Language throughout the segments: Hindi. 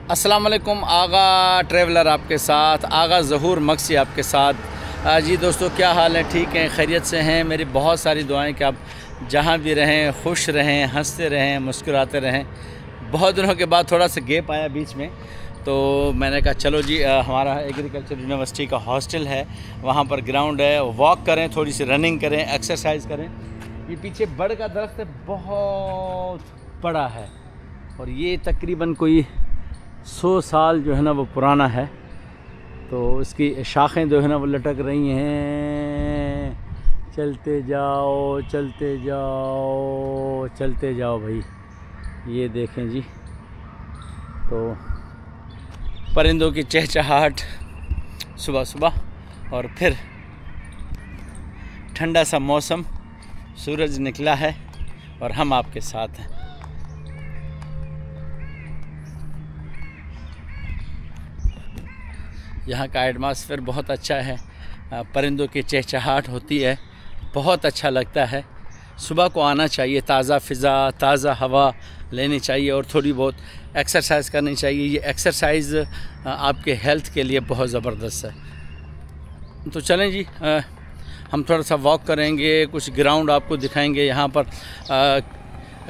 अस्सलाम वालेकुम। आगा ट्रैवलर आपके साथ, आगा ज़हूर मक्सी आपके साथ। जी दोस्तों, क्या हाल है? ठीक हैं, खैरियत से हैं? मेरी बहुत सारी दुआएं कि आप जहां भी रहें खुश रहें, हंसते रहें, मुस्कुराते रहें। बहुत दिनों के बाद थोड़ा सा गैप आया बीच में, तो मैंने कहा चलो जी, हमारा एग्रीकल्चर यूनिवर्सिटी का हॉस्टल है, वहाँ पर ग्राउंड है, वॉक करें, थोड़ी सी रनिंग करें, एक्सरसाइज करें। ये पीछे बड़ का दरख्त है, बहुत बड़ा है, और ये तकरीबन कोई 100 साल जो है ना वो पुराना है। तो इसकी शाखें जो है ना वो लटक रही हैं। चलते जाओ चलते जाओ चलते जाओ भाई, ये देखें जी। तो परिंदों की चहचहाहट सुबह सुबह, और फिर ठंडा सा मौसम, सूरज निकला है और हम आपके साथ हैं। यहाँ का एटमॉस्फेयर बहुत अच्छा है, परिंदों की चहचहाहट होती है, बहुत अच्छा लगता है। सुबह को आना चाहिए, ताज़ा फ़िज़ा, ताज़ा हवा लेनी चाहिए और थोड़ी बहुत एक्सरसाइज करनी चाहिए। ये एक्सरसाइज आपके हेल्थ के लिए बहुत ज़बरदस्त है। तो चलें जी, हम थोड़ा सा वॉक करेंगे, कुछ ग्राउंड आपको दिखाएंगे। यहाँ पर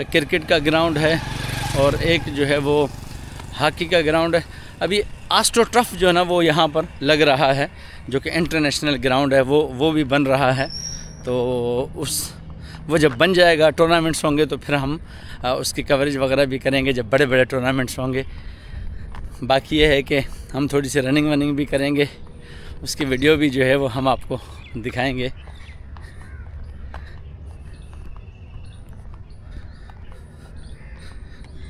क्रिकेट का ग्राउंड है और एक जो है वो हॉकी का ग्राउंड है। अभी एस्ट्रोटर्फ जो है ना वो यहाँ पर लग रहा है, जो कि इंटरनेशनल ग्राउंड है, वो भी बन रहा है। तो वो जब बन जाएगा, टूर्नामेंट्स होंगे, तो फिर हम उसकी कवरेज वगैरह भी करेंगे जब बड़े बड़े टूर्नामेंट्स होंगे। बाकी ये है कि हम थोड़ी सी रनिंग वनिंग भी करेंगे, उसकी वीडियो भी जो है वो हम आपको दिखाएंगे।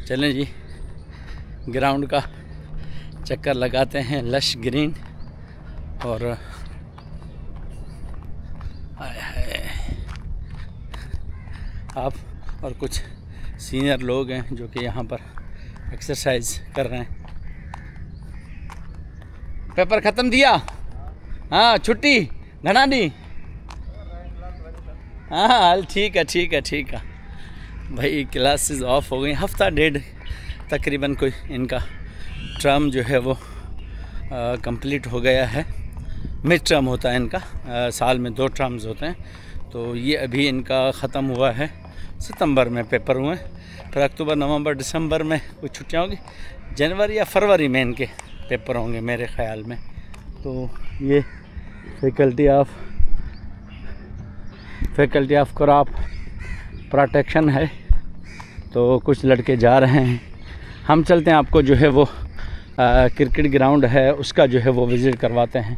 चलें जी, ग्राउंड का चक्कर लगाते हैं। लश ग्रीन और आप और कुछ सीनियर लोग हैं जो कि यहाँ पर एक्सरसाइज कर रहे हैं। पेपर ख़त्म दिया? हाँ, छुट्टी घना दी? हाँ, ठीक है ठीक है ठीक है भाई। क्लासेस ऑफ हो गई, हफ्ता डेढ़ तकरीबन कोई इनका टर्म जो है वो कंप्लीट हो गया है। मिड टर्म होता है इनका, साल में 2 टर्म्स होते हैं। तो ये अभी इनका ख़त्म हुआ है, सितंबर में पेपर हुए, फिर अक्टूबर नवंबर दिसंबर में कुछ छुट्टियाँ होंगी, जनवरी या फरवरी में इनके पेपर होंगे मेरे ख़्याल में। तो ये फैकल्टी ऑफ क्रॉप प्रोटेक्शन है। तो कुछ लड़के जा रहे हैं, हम चलते हैं, आपको जो है वो क्रिकेट ग्राउंड है उसका जो है वो विज़िट करवाते हैं।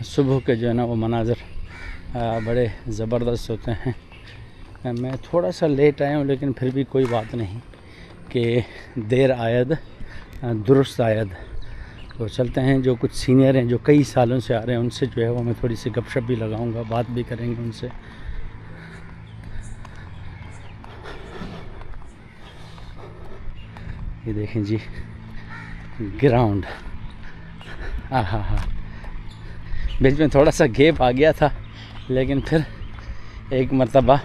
सुबह के जो है ना वो मनाज़र बड़े ज़बरदस्त होते हैं। मैं थोड़ा सा लेट आया हूँ, लेकिन फिर भी कोई बात नहीं कि देर आयद दुरुस्त आयद। तो चलते हैं, जो कुछ सीनियर हैं जो कई सालों से आ रहे हैं उनसे जो है वो मैं थोड़ी सी गपशप भी लगाऊंगा, बात भी करेंगे उनसे। ये देखें जी ग्राउंड, हाँ, बीच में थोड़ा सा गैप आ गया था, लेकिन फिर एक मरतबा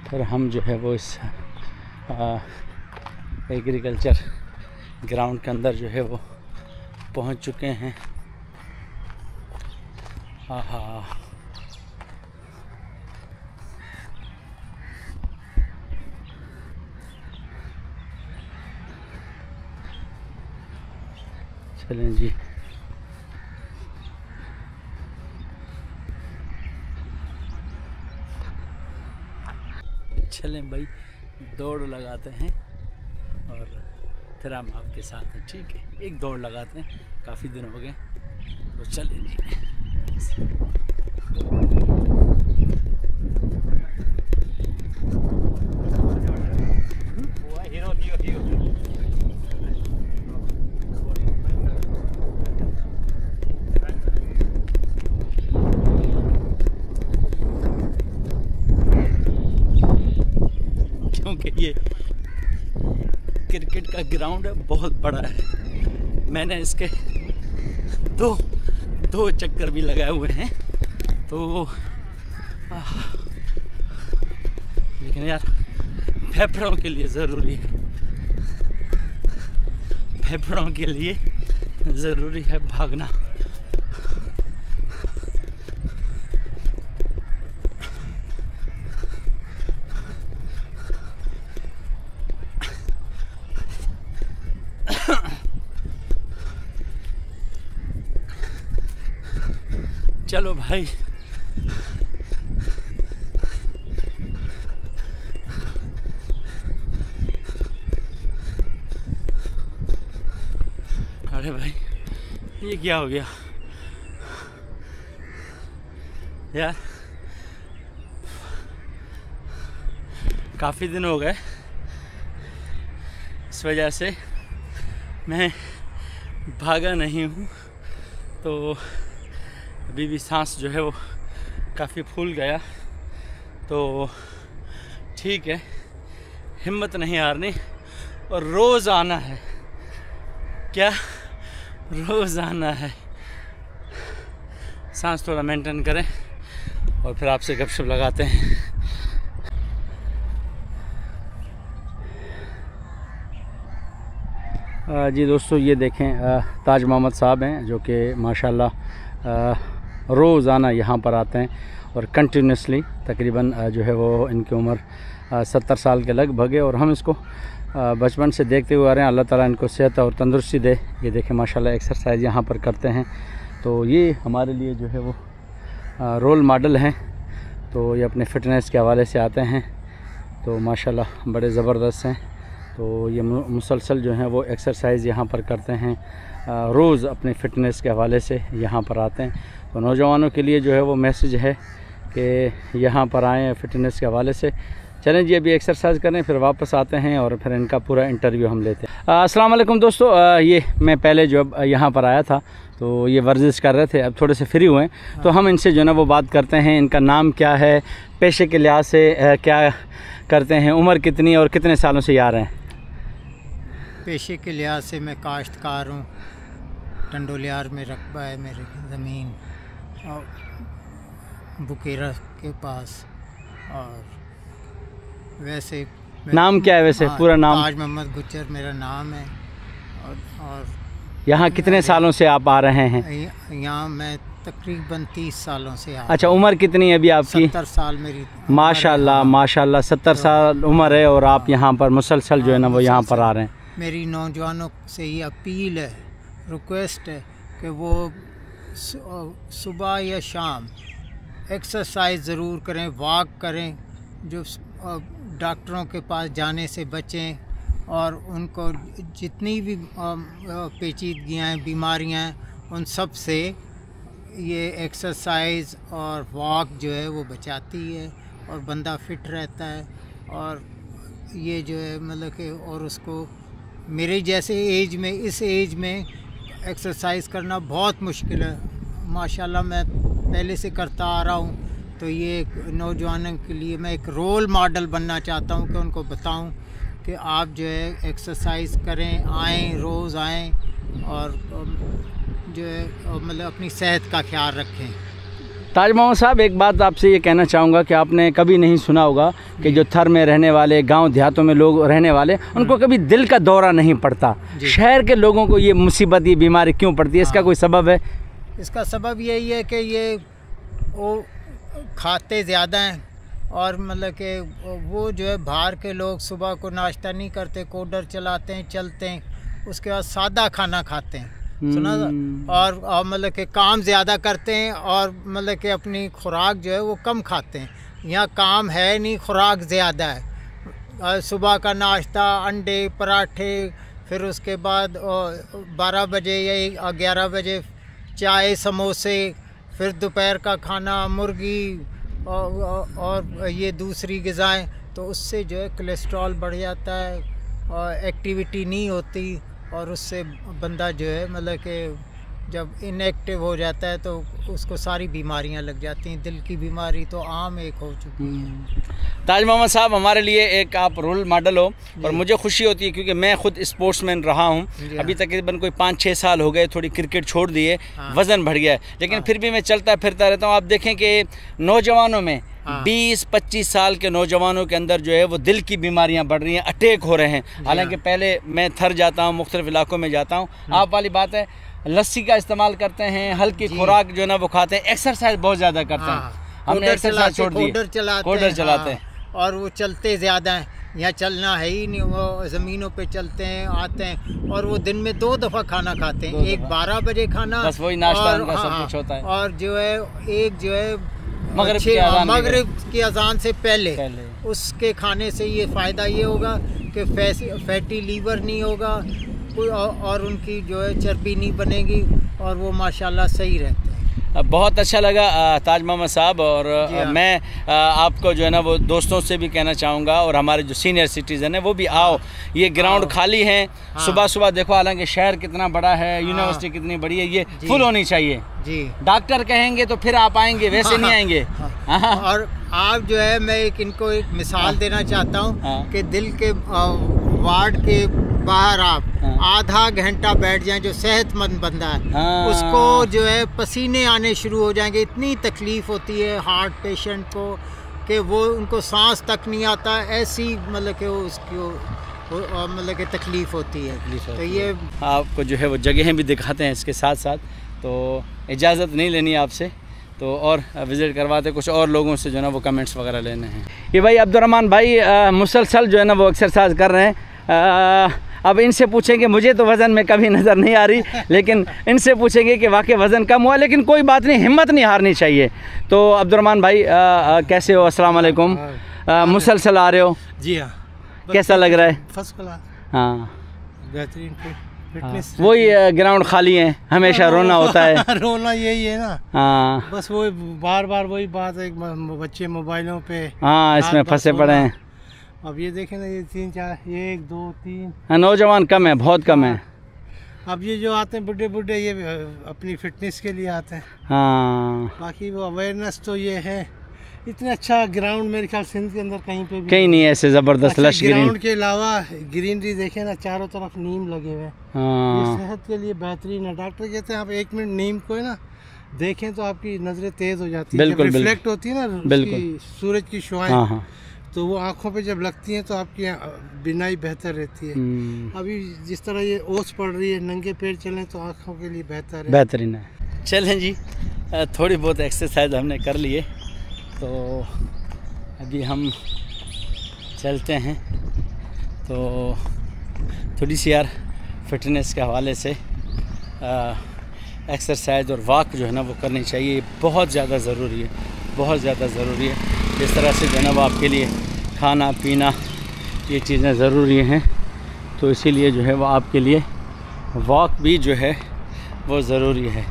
फिर हम जो है वो इस एग्रीकल्चर ग्राउंड के अंदर जो है वो पहुंच चुके हैं। हाँ, चलें जी, चलें भाई, दौड़ लगाते हैं और फिर हम आपके साथ हैं। ठीक है, एक दौड़ लगाते हैं, काफ़ी दिन हो गए, तो चलें जी। क्योंकि ये क्रिकेट का ग्राउंड है, बहुत बड़ा है। मैंने इसके दो चक्कर भी लगाए हुए हैं। तो लेकिन यार फेफड़ों के लिए ज़रूरी है, फेफड़ों के लिए ज़रूरी है भागना। चलो भाई, अरे भाई ये क्या हो गया यार, काफ़ी दिन हो गए, इस वजह से मैं भागा नहीं हूँ। तो अभी भी सांस जो है वो काफ़ी फूल गया। तो ठीक है, हिम्मत नहीं हारनी और रोज़ आना है। क्या रोज़ आना है। सांस थोड़ा मेंटेन करें और फिर आपसे गपशप लगाते हैं। जी दोस्तों, ये देखें ताज मोहम्मद साहब हैं जो कि माशाल्लाह रोज़ाना यहाँ पर आते हैं और कंटिन्यूसली तकरीबन जो है वो इनकी उम्र 70 साल के लगभग है और हम इसको बचपन से देखते हुए आ रहे हैं। अल्लाह ताला इनको सेहत और तंदुरुस्ती दे। ये देखें माशाल्लाह एक्सरसाइज यहाँ पर करते हैं। तो ये हमारे लिए जो है वो रोल मॉडल हैं। तो ये अपने फ़िटनेस के हवाले से आते हैं, तो माशाल्लाह बड़े ज़बरदस्त हैं। तो ये मुसलसल जो हैं वो एक्सरसाइज यहाँ पर करते हैं, रोज़ अपने फ़िटनेस के हवाले से यहाँ पर आते हैं। तो नौजवानों के लिए जो है वो मैसेज है कि यहाँ पर आएँ फ़िटनेस के हवाले से। चलें जी, अभी एक्सरसाइज करें, फिर वापस आते हैं और फिर इनका पूरा इंटरव्यू हम लेते हैं। अस्सलाम वालेकुम दोस्तों, ये मैं पहले जो अब यहाँ पर आया था तो ये वर्जिश कर रहे थे, अब थोड़े से फ्री हुए हैं। तो हम इनसे जो है ना वो बात करते हैं। इनका नाम क्या है, पेशे के लिहाज से क्या करते हैं, उम्र कितनी और कितने सालों से आ रहे हैं? पेशे के लिहाज से मैं काश्तकार हूँ। टंडोलियार में रकबा है मेरी ज़मीन और बुकेरा के पास। और वैसे नाम क्या है वैसे? पूरा नाम? ताज मोहम्मद गुज्जर मेरा नाम है। और यहाँ कितने सालों से आप आ रहे हैं? यहाँ मैं तकरीबन 30 सालों से आ। अच्छा, उम्र कितनी है अभी आपकी? 70 साल मेरी। माशाल्लाह माशाल्लाह, 70 साल उम्र है और आप यहाँ पर मुसलसल जो है ना वो यहाँ पर आ रहे हैं। मेरी नौजवानों से ये अपील है, रिक्वेस्ट है कि वो सुबह या शाम एक्सरसाइज ज़रूर करें, वॉक करें, जो डॉक्टरों के पास जाने से बचें और उनको जितनी भी पेचीदगियाँ हैं, बीमारियाँ हैं, उन सब से ये एक्सरसाइज और वॉक जो है वो बचाती है और बंदा फिट रहता है। और ये जो है मतलब कि और उसको मेरे जैसे एज में, इस एज में एक्सरसाइज करना बहुत मुश्किल है। माशाल्लाह मैं पहले से करता आ रहा हूँ। तो ये नौजवानों के लिए मैं एक रोल मॉडल बनना चाहता हूँ कि उनको बताऊँ कि आप जो है एक्सरसाइज करें, आएँ, रोज़ आएँ और जो है मतलब अपनी सेहत का ख्याल रखें। ताज मोहम्मद साहब, एक बात आपसे ये कहना चाहूँगा कि आपने कभी नहीं सुना होगा कि जो थर में रहने वाले, गांव देहातों में लोग रहने वाले, उनको कभी दिल का दौरा नहीं पड़ता। शहर के लोगों को ये मुसीबत, ये बीमारी क्यों पड़ती है? इसका कोई सबब है? इसका सबब यही है कि ये वो खाते ज़्यादा हैं और मतलब कि वो जो है बाहर के लोग सुबह को नाश्ता नहीं करते, कोडर चलाते हैं, चलते हैं, उसके बाद सादा खाना खाते हैं, सुना था। और मतलब कि काम ज़्यादा करते हैं और मतलब कि अपनी खुराक जो है वो कम खाते हैं। यहाँ काम है नहीं, खुराक ज़्यादा है। सुबह का नाश्ता, अंडे, पराठे, फिर उसके बाद 12 बजे या 11 बजे चाय, समोसे, फिर दोपहर का खाना, मुर्गी और ये दूसरी ग़िज़ाएँ। तो उससे जो है कोलेस्ट्रॉल बढ़ जाता है और एक्टिविटी नहीं होती और उससे बंदा जो है मतलब कि जब इनएक्टिव हो जाता है तो उसको सारी बीमारियां लग जाती हैं। दिल की बीमारी तो आम एक हो चुकी है। ताज मोहम्मद साहब, हमारे लिए एक आप रोल मॉडल हो और मुझे खुशी होती है क्योंकि मैं खुद स्पोर्ट्समैन रहा हूँ। अभी तकरीबन कोई 5-6 साल हो गए, थोड़ी क्रिकेट छोड़ दिए, वज़न बढ़ गया है, लेकिन फिर भी मैं चलता फिरता रहता हूँ। आप देखें कि नौजवानों में 20-25 साल के नौजवानों के अंदर जो है वो दिल की बीमारियां बढ़ रही हैं, अटैक हो रहे हैं। हालांकि पहले मैं थर जाता हूं, मुख्तलिफ इलाकों में जाता हूं, आप वाली बात है, लस्सी का इस्तेमाल करते हैं, हल्की खुराक जो है ना वो खाते हैं, एक्सरसाइज बहुत ज़्यादा करते हैं। हमने एक्सरसाइज छोड़ दी, कोडर चलाते हैं और वो चलते ज़्यादा हैं। यहाँ चलना है ही नहीं, वो ज़मीनों पे चलते हैं, आते हैं और वो दिन में 2 दफ़ा खाना खाते हैं। एक 12 बजे खाना, बस वही नाश्ता उनका सब कुछ होता है, और जो है एक जो है मगरिब की अजान से पहले उसके खाने से ये फ़ायदा ये होगा कि फैटी लीवर नहीं होगा और उनकी जो है चर्बी नहीं बनेगी और वो माशाल्लाह सही रहते हैं। बहुत अच्छा लगा ताज मोहम्मद साहब, और मैं आपको जो है ना वो दोस्तों से भी कहना चाहूँगा और हमारे जो सीनियर सिटीज़न है वो भी आओ। ये ग्राउंड खाली है, सुबह सुबह देखो, हालांकि शहर कितना बड़ा है, यूनिवर्सिटी कितनी बड़ी है, ये फुल होनी चाहिए जी। डॉक्टर कहेंगे तो फिर आप आएंगे, वैसे नहीं आएंगे। और आप जो है, मैं इनको एक मिसाल देना चाहता हूँ कि दिल के वार्ड के बाहर आप आधा घंटा बैठ जाएं, जो सेहतमंद बंदा है उसको जो है पसीने आने शुरू हो जाएंगे। इतनी तकलीफ़ होती है हार्ट पेशेंट को कि वो उनको सांस तक नहीं आता, ऐसी मतलब कि उसको मतलब कि तकलीफ़ होती है। तो ये आपको जो है वो जगहें भी दिखाते हैं इसके साथ साथ, तो इजाज़त नहीं लेनी आपसे तो और विज़िट करवाते, कुछ और लोगों से जो है ना वो कमेंट्स वगैरह लेने हैं। ये भाई अब्दुर्रहमान भाई मुसलसल जो है ना वो एक्सरसाइज कर रहे हैं। अब इनसे पूछेंगे, मुझे तो वज़न में कभी नज़र नहीं आ रही, लेकिन इनसे पूछेंगे कि वाकई वज़न कम हुआ, लेकिन कोई बात नहीं, हिम्मत नहीं हारनी चाहिए। तो अब्दुर्रहमान भाई कैसे हो? अस्सलाम वालेकुम। मुसलसल आ रहे हो? जी हाँ। कैसा लग रहा है? First class. हाँ, बेहतरीन फिटनेस। वही ग्राउंड खाली है, हमेशा रोना होता है। रोना यही है ना। हाँ, बस वही बार बार वही बात है, बच्चे मोबाइलों पे इसमें फंसे पड़े हैं। अब ये देखें ना, ये 3-4, 1 2 3 नौजवान कम है, बहुत कम है। अब ये जो आते हैं बुढ़े बुढ़े, ये अपनी फिटनेस के लिए आते हैं। हाँ, बाकी वो अवेयरनेस तो ये है। इतना अच्छा ग्राउंड मेरे ख्याल सिंध के अंदर कहीं पे भी कहीं नहीं है ऐसे ज़बरदस्त लश ग्रीन। ग्राउंड के अलावा ग्रीनरी देखें ना, चारों तरफ नीम लगे हुए हैं। ये सेहत के लिए बेहतरीन है। डॉक्टर कहते हैं आप 1 मिनट नीम को ना देखें तो आपकी नज़रें तेज़ हो जाती है, रिफ्लेक्ट होती है ना सूरज की शुआएं, तो वो आँखों पे जब लगती हैं तो आपकी बिनाई बेहतर रहती है। अभी जिस तरह ये ओस पड़ रही है, नंगे पैर चलें तो आँखों के लिए बेहतरीन है। चलें जी, थोड़ी बहुत एक्सरसाइज हमने कर लिए, तो अभी हम चलते हैं। तो थोड़ी सी यार फिटनेस के हवाले से एक्सरसाइज और वॉक जो है ना वो करनी चाहिए, बहुत ज़्यादा ज़रूरी है, बहुत ज़्यादा ज़रूरी है। जिस तरह से जो है ना वो आपके लिए खाना पीना ये चीज़ें ज़रूरी हैं, तो इसीलिए जो है वो आपके लिए वॉक भी जो है वो ज़रूरी है।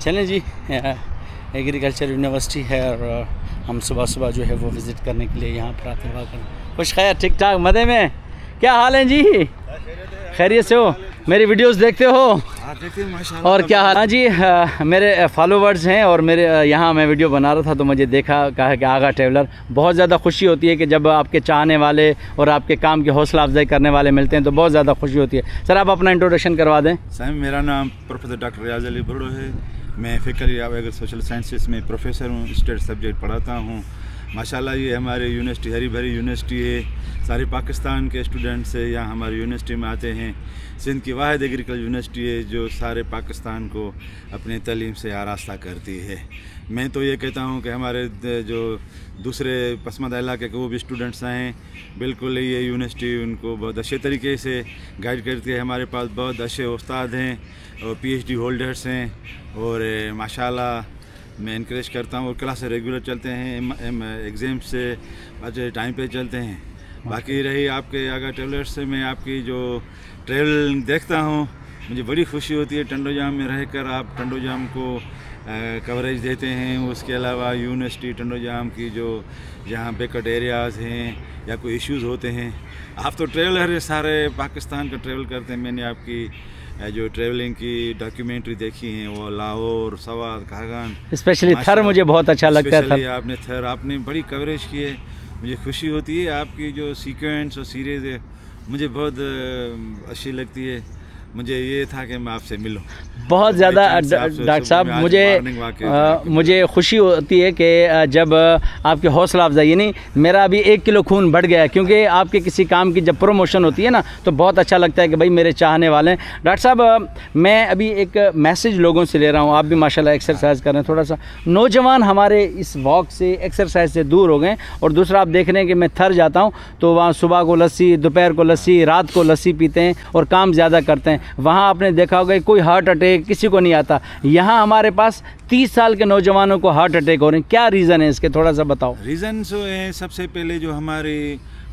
चलें जी, एग्रीकल्चर यूनिवर्सिटी है और हम सुबह सुबह जो है वो विज़िट करने के लिए यहाँ पर आते हुआ करें। खुश खैर, ठीक ठाक, मज़े में? क्या हाल है जी? खैरियत से हो? मेरी वीडियोस देखते हो? माशाल्लाह। और क्या हाल? हाँ जी, मेरे फॉलोवर्स हैं और मेरे यहाँ मैं वीडियो बना रहा था तो मुझे कहा कि आगा ट्रैवलर, बहुत ज़्यादा खुशी होती है कि जब आपके चाहने वाले और आपके काम की हौसला अफजाई करने वाले मिलते हैं तो बहुत ज़्यादा खुशी होती है। सर, आप अपना इंट्रोडक्शन करवा दें। सर, मेरा नाम प्रोफेसर डॉक्टर रियाज अली बड़ो है। मैं faculty of agri social sciences में प्रोफेसर हूँ, स्टेट सब्जेक्ट पढ़ाता हूँ। माशाल्लाह ये हमारी यूनिवर्सिटी हरी भरी यूनिवर्सिटी है, सारे पाकिस्तान के स्टूडेंट्स यहाँ हमारी यूनिवर्सिटी में आते हैं। सिंध की वाहिद एग्रीकल्चर यूनिवर्सिटी है जो सारे पाकिस्तान को अपनी तालीम से आरास्ता करती है। मैं तो ये कहता हूँ कि हमारे जो दूसरे पसमानदा इलाके के वो भी स्टूडेंट्स आएँ, बिल्कुल ये यूनिवर्सिटी उनको बहुत अच्छे तरीके से गाइड करती है। हमारे पास बहुत अच्छे उस्ताद हैं और PhD होल्डर्स हैं और माशाल्लाह मैं इनक्रेज करता हूँ और क्लास रेगुलर चलते हैं, एग्ज़ाम से अच्छे टाइम पे चलते हैं। बाकी रही आपके आगा ट्रेवलर्स से, मैं आपकी जो ट्रेवल देखता हूँ मुझे बड़ी खुशी होती है। टंडो जाम में रहकर आप टंडो जाम को कवरेज देते हैं। उसके अलावा यूनिवर्सिटी टंडो जाम की जो जहाँ बैकवर्ड एरियाज़ हैं या कोई इश्यूज़ होते हैं, आप तो ट्रेवलर हैं, सारे पाकिस्तान का ट्रेवल करते हैं। मैंने आपकी जो ट्रेवलिंग की डॉक्यूमेंट्री देखी है वो लाहौर, सवात, कागान, स्पेशली थर मुझे बहुत अच्छा लगता है। आपने थर आपने बड़ी कवरेज की है, मुझे खुशी होती है। आपकी जो सीक्वेंस और सीरीज़ है मुझे बहुत अच्छी लगती है। मुझे ये था कि मैं आपसे मिलूं। बहुत ज़्यादा डॉक्टर साहब मुझे खुशी होती है कि जब आपकी हौसला अफजाई, यानी मेरा अभी 1 किलो खून बढ़ गया है, क्योंकि आपके किसी काम की जब प्रमोशन होती है ना तो बहुत अच्छा लगता है कि भाई मेरे चाहने वाले हैं। डॉक्टर साहब मैं अभी एक मैसेज लोगों से ले रहा हूँ, आप भी माशाल्लाह एक्सरसाइज कर रहे हैं। थोड़ा सा नौजवान हमारे इस वॉक से, एक्सरसाइज से दूर हो गए, और दूसरा आप देख रहे हैं कि मैं थर जाता हूँ तो वहाँ सुबह को लस्सी, दोपहर को लस्सी, रात को लस्सी पीते हैं और काम ज़्यादा करते हैं। वहाँ आपने देखा होगा कोई हार्ट अटैक किसी को नहीं आता, यहाँ हमारे पास 30 साल के नौजवानों को हार्ट अटैक हो रहे हैं। क्या रीज़न है इसके, थोड़ा सा बताओ। रीज़न जो है, सबसे पहले जो हमारे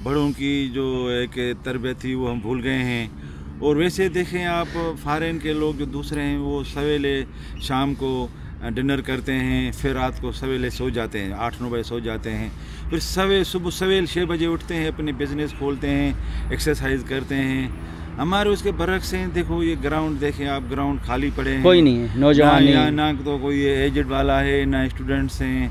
बड़ों की जो एक तरबियत थी वो हम भूल गए हैं। और वैसे देखें आप, फॉरेन के लोग जो दूसरे हैं वो सवेरे शाम को डिनर करते हैं, फिर रात को सवेरे सो जाते हैं, 8-9 बजे सो जाते हैं, फिर सुबह सवेरे 6 बजे उठते हैं, अपने बिज़नेस खोलते हैं, एक्सरसाइज करते हैं। हमारे उसके बरक्स हैं। देखो ये ग्राउंड देखें आप, ग्राउंड खाली पड़े हैं, कोई नहीं है, नौजवान नहीं, ना तो कोई एजेड वाला है, ना स्टूडेंट्स हैं,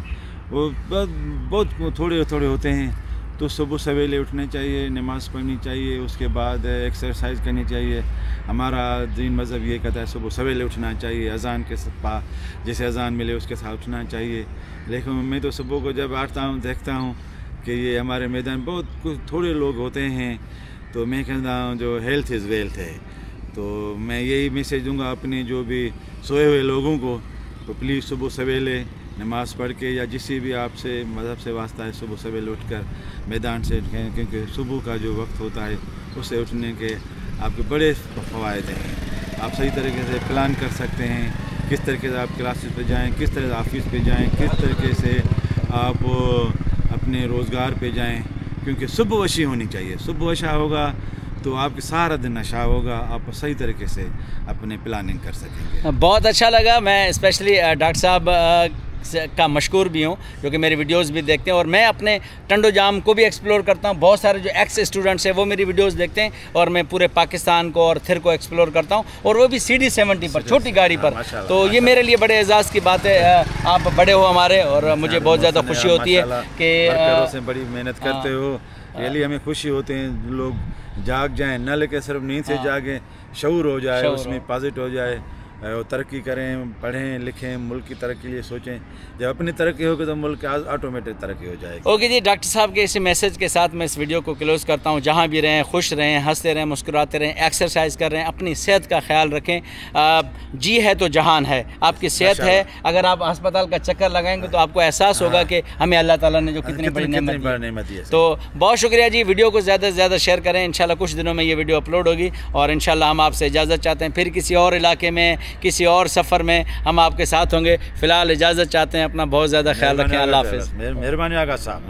वो बहुत थोड़े थोड़े होते हैं। तो सुबह सवेरे उठने चाहिए, नमाज़ पढ़नी चाहिए, उसके बाद एक्सरसाइज करनी चाहिए। हमारा दीन मज़हब ये कहता है सुबह सवेरे उठना चाहिए, अज़ान के साथ, जैसे अज़ान मिले उसके साथ उठना चाहिए। लेकिन मैं तो सुबह को जब आता हूँ देखता हूँ कि ये हमारे मैदान बहुत कुछ थोड़े लोग होते हैं, तो मैं कहता हूँ जो हेल्थ इज़ वेल्थ है। तो मैं यही मैसेज दूंगा अपने जो भी सोए हुए लोगों को, तो प्लीज़ सुबह सवेरे नमाज़ पढ़ के या जिस भी आपसे मज़हब से वास्ता है, सुबह सवेरे उठकर मैदान से उठें, क्योंकि सुबह का जो वक्त होता है उससे उठने के आपके बड़े फ़वाइद हैं। आप सही तरीके से प्लान कर सकते हैं, किस तरीके से आप क्लासेस पे जाएं, किस तरह से ऑफिस पे जाएं, किस तरीके से आप अपने रोज़गार पे जाएं, क्योंकि सुबह वशी होनी चाहिए। सुबह वशा होगा तो आपके सारा दिन नशा होगा, आप सही तरीके से अपने प्लानिंग कर सकेंगे। बहुत अच्छा लगा। मैं स्पेशली डॉक्टर साहब का मशकूर भी हूँ, क्योंकि मेरी वीडियोस भी देखते हैं और मैं अपने टंडो जाम को भी एक्सप्लोर करता हूँ। बहुत सारे जो एक्स स्टूडेंट्स हैं वो मेरी वीडियोस देखते हैं और मैं पूरे पाकिस्तान को और थिर को एक्सप्लोर करता हूँ, और वो भी CD70 पर, छोटी गाड़ी पर। तो ये मेरे लिए बड़े एजाज़ की बात है। आप बड़े हो हमारे, और मुझे बहुत ज़्यादा खुशी होती है कि बड़ी मेहनत करते हो। रियली हमें खुशी होते हैं लोग जाग जाएं, न लेके सिर्फ नींद से जागें, शऊर हो जाए, उसमें पॉजिटिव हो जाए, तरक्की करें, पढ़ें लिखें, मुल्क की तरक्की के लिए सोचें। जब अपनी तरक्की होगी तो मुल्क ऑटोमेटिक तरक्की हो जाएगी। ओके जी, डॉक्टर साहब के इस मैसेज के साथ मैं इस वीडियो को क्लोज़ करता हूँ। जहाँ भी रहें खुश रहें, हंसते रहें, मुस्कुराते रहें, एक्सरसाइज कर रहे हैं, अपनी सेहत का ख्याल रखें। जी है तो जहान है, आपकी सेहत है। अगर आप अस्पताल का चक्कर लगाएंगे तो आपको एहसास होगा कि हमें अल्लाह ताला ने जो कितनी बड़ी नेमत दी है। तो बहुत शुक्रिया जी। वीडियो को ज़्यादा से ज़्यादा शेयर करें। इंशाल्लाह कुछ दिनों में ये वीडियो अपलोड होगी, और इंशाल्लाह हम आपसे इजाज़त चाहते हैं। फिर किसी और इलाके में, किसी और सफ़र में हम आपके साथ होंगे। फ़िलहाल इजाज़त चाहते हैं। अपना बहुत ज़्यादा ख्याल रखें। अल्लाह हाफ़िज़। मेहरबानी आगा साहब।